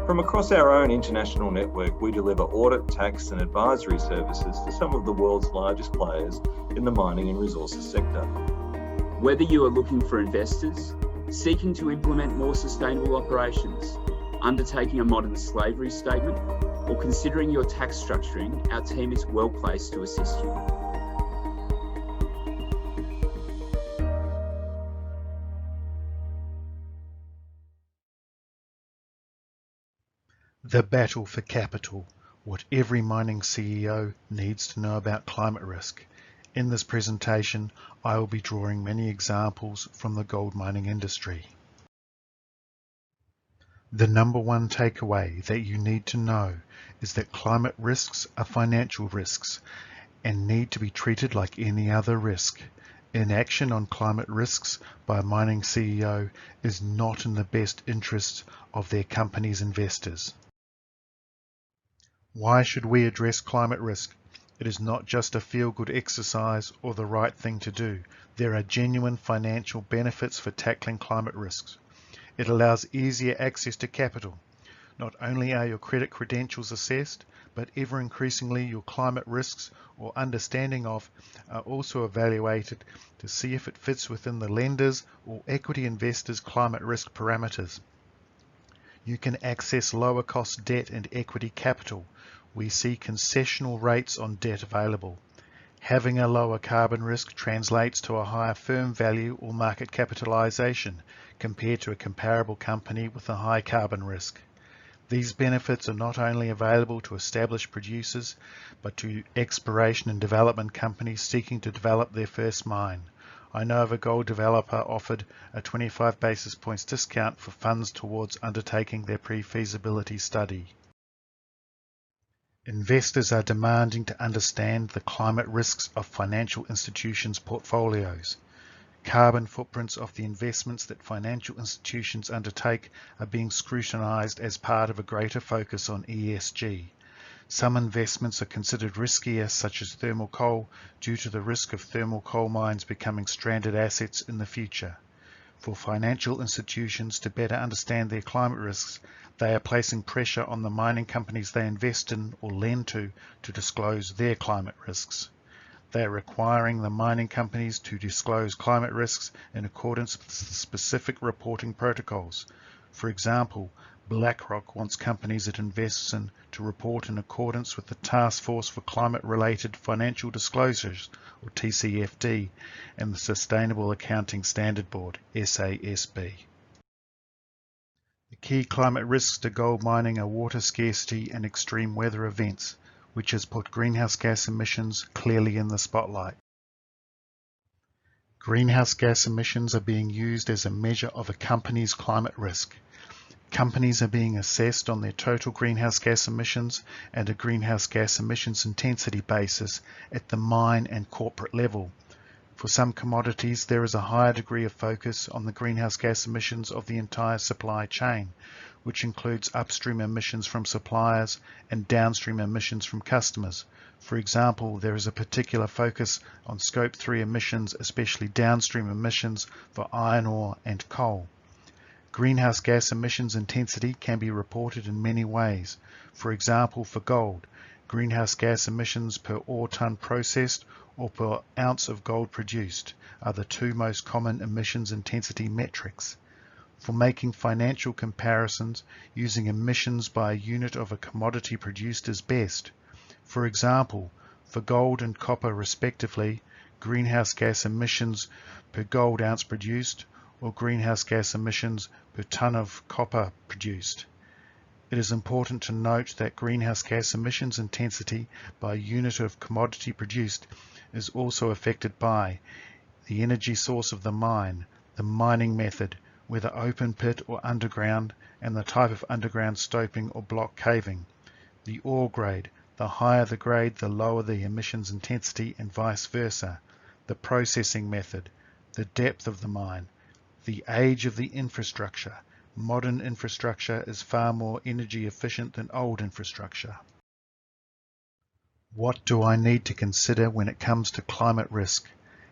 From across our own international network, we deliver audit, tax and advisory services to some of the world's largest players in the mining and resources sector. Whether you are looking for investors, seeking to implement more sustainable operations, undertaking a modern slavery statement, or considering your tax structuring, our team is well placed to assist you. The battle for capital, what every mining CEO needs to know about climate risk. In this presentation, I will be drawing many examples from the gold mining industry. The number one takeaway that you need to know is that climate risks are financial risks and need to be treated like any other risk. Inaction on climate risks by a mining CEO is not in the best interests of their company's investors. Why should we address climate risk? It is not just a feel-good exercise or the right thing to do. There are genuine financial benefits for tackling climate risks. It allows easier access to capital. Not only are your credit credentials assessed, but ever increasingly your climate risks or understanding of are also evaluated to see if it fits within the lender's or equity investors' climate risk parameters. You can access lower cost debt and equity capital. We see concessional rates on debt available. Having a lower carbon risk translates to a higher firm value or market capitalization compared to a comparable company with a high carbon risk. These benefits are not only available to established producers, but to exploration and development companies seeking to develop their first mine. I know of a gold developer offered a 25 basis points discount for funds towards undertaking their pre-feasibility study. Investors are demanding to understand the climate risks of financial institutions' portfolios. Carbon footprints of the investments that financial institutions undertake are being scrutinized as part of a greater focus on ESG. Some investments are considered riskier, such as thermal coal, due to the risk of thermal coal mines becoming stranded assets in the future. For financial institutions to better understand their climate risks, they are placing pressure on the mining companies they invest in or lend to disclose their climate risks. They are requiring the mining companies to disclose climate risks in accordance with specific reporting protocols. For example, BlackRock wants companies it invests in to report in accordance with the Task Force for Climate-Related Financial Disclosures, or TCFD, and the Sustainable Accounting Standard Board, SASB. The key climate risks to gold mining are water scarcity and extreme weather events, which has put greenhouse gas emissions clearly in the spotlight. Greenhouse gas emissions are being used as a measure of a company's climate risk. Companies are being assessed on their total greenhouse gas emissions and a greenhouse gas emissions intensity basis at the mine and corporate level. For some commodities, there is a higher degree of focus on the greenhouse gas emissions of the entire supply chain, which includes upstream emissions from suppliers and downstream emissions from customers. For example, there is a particular focus on Scope 3 emissions, especially downstream emissions for iron ore and coal. Greenhouse gas emissions intensity can be reported in many ways. For example, for gold, greenhouse gas emissions per ore ton processed or per ounce of gold produced are the two most common emissions intensity metrics. For making financial comparisons, using emissions by a unit of a commodity produced is best. For example, for gold and copper respectively, greenhouse gas emissions per gold ounce produced or greenhouse gas emissions per ton of copper produced. It is important to note that greenhouse gas emissions intensity by unit of commodity produced is also affected by the energy source of the mine, the mining method, whether open pit or underground, and the type of underground stoping or block caving, the ore grade, the higher the grade, the lower the emissions intensity, and vice versa, the processing method, the depth of the mine, the age of the infrastructure. Modern infrastructure is far more energy efficient than old infrastructure. What do I need to consider when it comes to climate risk?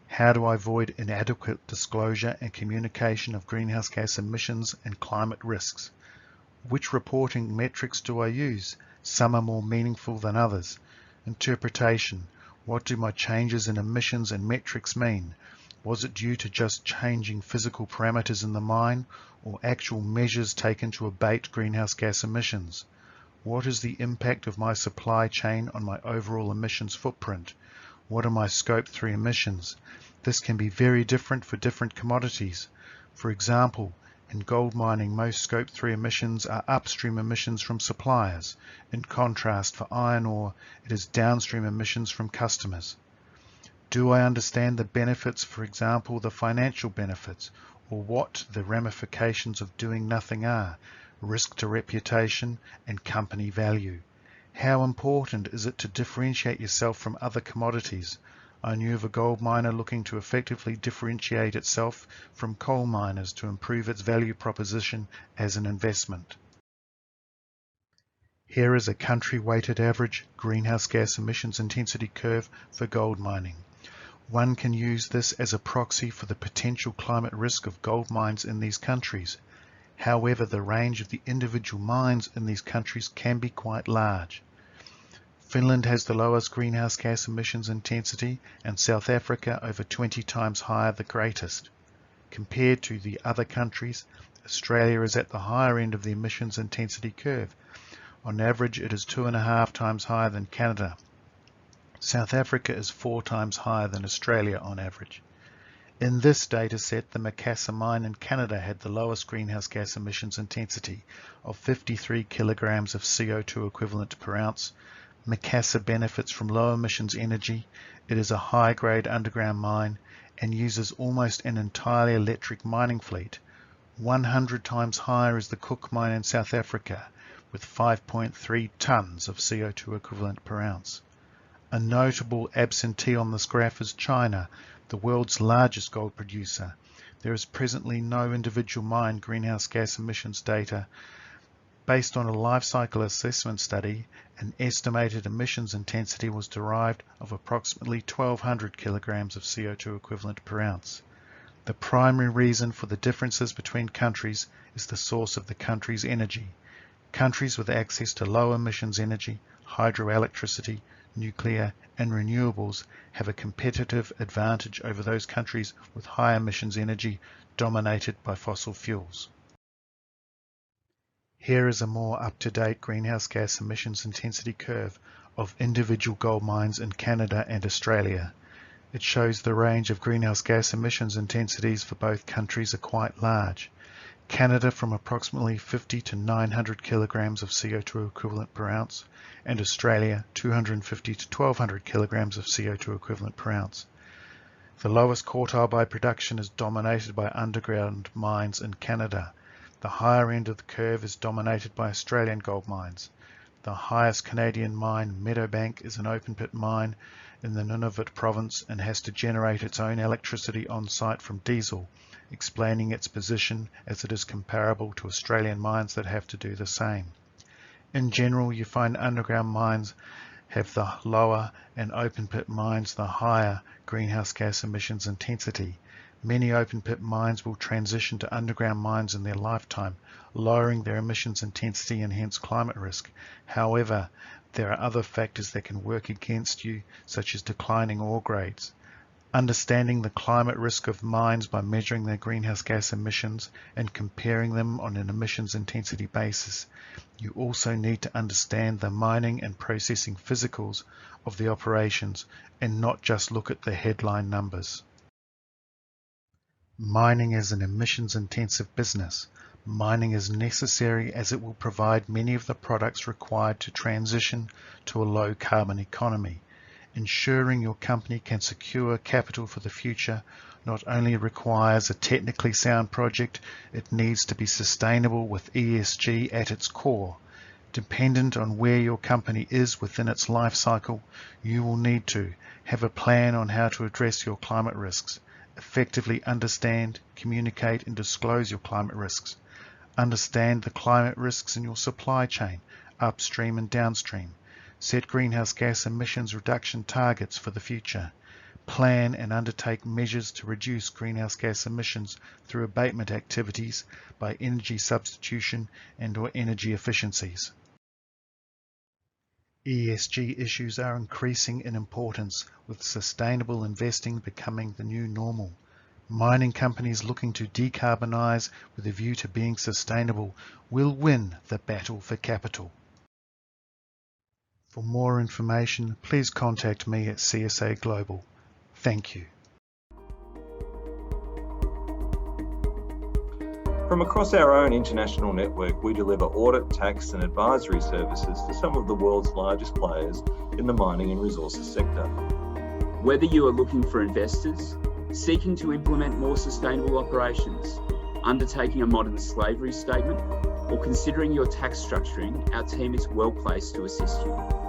How do I avoid inadequate disclosure and communication of greenhouse gas emissions and climate risks? Which reporting metrics do I use? Some are more meaningful than others. Interpretation. What do my changes in emissions and metrics mean? Was it due to just changing physical parameters in the mine, or actual measures taken to abate greenhouse gas emissions? What is the impact of my supply chain on my overall emissions footprint? What are my Scope 3 emissions? This can be very different for different commodities. For example, in gold mining, most Scope 3 emissions are upstream emissions from suppliers. In contrast, for iron ore, it is downstream emissions from customers. Do I understand the benefits, for example, the financial benefits, or what the ramifications of doing nothing are, risk to reputation and company value? How important is it to differentiate yourself from other commodities? I knew of a gold miner looking to effectively differentiate itself from coal miners to improve its value proposition as an investment. Here is a country-weighted average greenhouse gas emissions intensity curve for gold mining. One can use this as a proxy for the potential climate risk of gold mines in these countries. However, the range of the individual mines in these countries can be quite large. Finland has the lowest greenhouse gas emissions intensity, and South Africa over 20 times higher, the greatest. Compared to the other countries, Australia is at the higher end of the emissions intensity curve. On average, it is 2.5 times higher than Canada. South Africa is 4 times higher than Australia on average. In this data set, the Macassa mine in Canada had the lowest greenhouse gas emissions intensity of 53 kilograms of CO2 equivalent per ounce. Macassa benefits from low emissions energy. It is a high-grade underground mine and uses almost an entirely electric mining fleet. 100 times higher is the Cook mine in South Africa, with 5.3 tons of CO2 equivalent per ounce. A notable absentee on this graph is China, the world's largest gold producer. There is presently no individual mine greenhouse gas emissions data. Based on a life cycle assessment study, an estimated emissions intensity was derived of approximately 1,200 kilograms of CO2 equivalent per ounce. The primary reason for the differences between countries is the source of the country's energy. Countries with access to low emissions energy, hydroelectricity, nuclear and renewables have a competitive advantage over those countries with high emissions energy dominated by fossil fuels. Here is a more up-to-date greenhouse gas emissions intensity curve of individual gold mines in Canada and Australia. It shows the range of greenhouse gas emissions intensities for both countries are quite large. Canada from approximately 50 to 900 kilograms of CO2 equivalent per ounce, and Australia 250 to 1200 kilograms of CO2 equivalent per ounce. The lowest quartile by production is dominated by underground mines in Canada. The higher end of the curve is dominated by Australian gold mines. The highest Canadian mine, Meadowbank, is an open-pit mine in the Nunavut province and has to generate its own electricity on site from diesel, explaining its position as it is comparable to Australian mines that have to do the same. In general, you find underground mines have the lower and open-pit mines the higher greenhouse gas emissions intensity. Many open-pit mines will transition to underground mines in their lifetime, lowering their emissions intensity and hence climate risk. However, there are other factors that can work against you, such as declining ore grades. Understanding the climate risk of mines by measuring their greenhouse gas emissions and comparing them on an emissions intensity basis. You also need to understand the mining and processing physicals of the operations and not just look at the headline numbers. Mining is an emissions-intensive business. Mining is necessary as it will provide many of the products required to transition to a low-carbon economy. Ensuring your company can secure capital for the future not only requires a technically sound project, it needs to be sustainable with ESG at its core. Dependent on where your company is within its life cycle, you will need to have a plan on how to address your climate risks. Effectively understand, communicate and disclose your climate risks. Understand the climate risks in your supply chain, upstream and downstream. Set greenhouse gas emissions reduction targets for the future. plan and undertake measures to reduce greenhouse gas emissions through abatement activities by energy substitution and/or energy efficiencies. ESG issues are increasing in importance, with sustainable investing becoming the new normal. Mining companies looking to decarbonise with a view to being sustainable will win the battle for capital. For more information, please contact me at CSA Global. Thank you. From across our own international network, we deliver audit, tax and advisory services to some of the world's largest players in the mining and resources sector. Whether you are looking for investors, seeking to implement more sustainable operations, undertaking a modern slavery statement, or considering your tax structuring, our team is well placed to assist you.